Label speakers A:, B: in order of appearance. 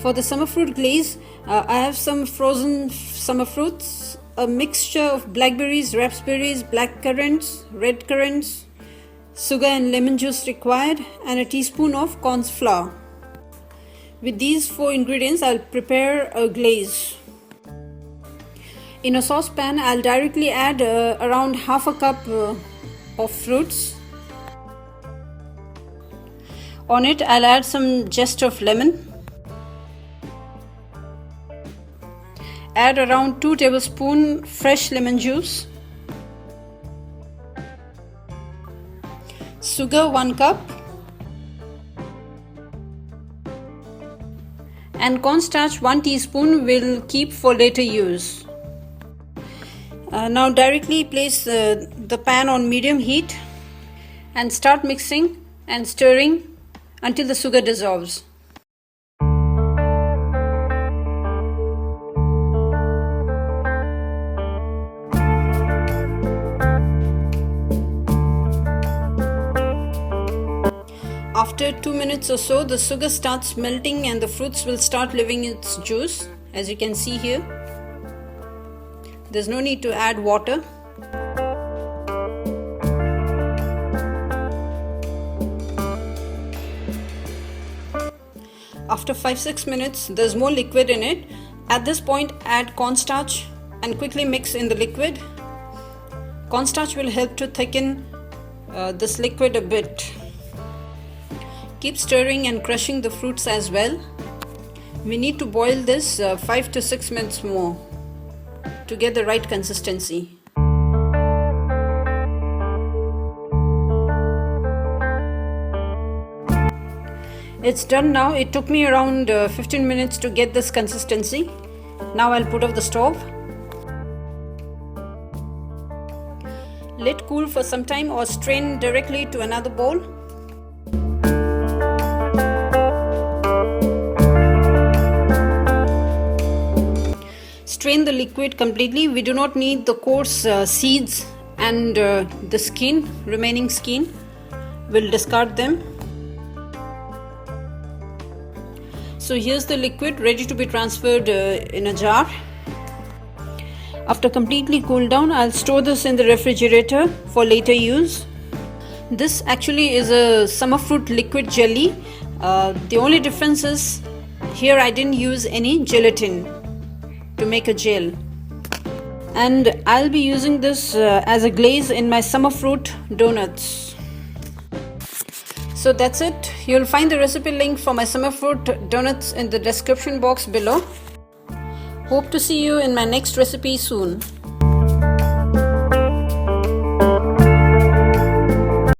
A: For the summer fruit glaze, I have some frozen summer fruits, a mixture of blackberries, raspberries, blackcurrants, redcurrants, sugar and lemon juice required, and a teaspoon of corn flour. With these 4 ingredients, I'll prepare a glaze. In a saucepan, I'll directly add around half a cup of fruits. On it, I'll add some zest of lemon. Add around 2 tablespoons fresh lemon juice. Sugar 1 cup. And cornstarch 1 teaspoon will keep for later use. Now directly place the pan on medium heat and start mixing and stirring until the sugar dissolves. After 2 minutes or so, the sugar starts melting and the fruits will start leaving its juice, as you can see here. There's no need to add water. After 5-6 minutes, there's more liquid in it. At this point, add cornstarch and quickly mix in the liquid. Cornstarch will help to thicken this liquid a bit. Keep stirring and crushing the fruits as well. We need to boil this 5 to 6 minutes more to get the right consistency. It's done now. It took me around 15 minutes to get this consistency. Now I'll put off the stove. Let cool for some time or strain directly to another bowl. Strain the liquid completely. We do not need the coarse seeds and the skin, remaining skin. We'll discard them. So here's the liquid ready to be transferred in a jar. After completely cooled down, I'll store this in the refrigerator for later use. This actually is a summer fruit liquid jelly. The only difference is here I didn't use any gelatin to make a gel, and I'll be using this as a glaze in my summer fruit donuts. So that's it. You'll find the recipe link for my summer fruit donuts in the description box below. Hope to see you in my next recipe soon.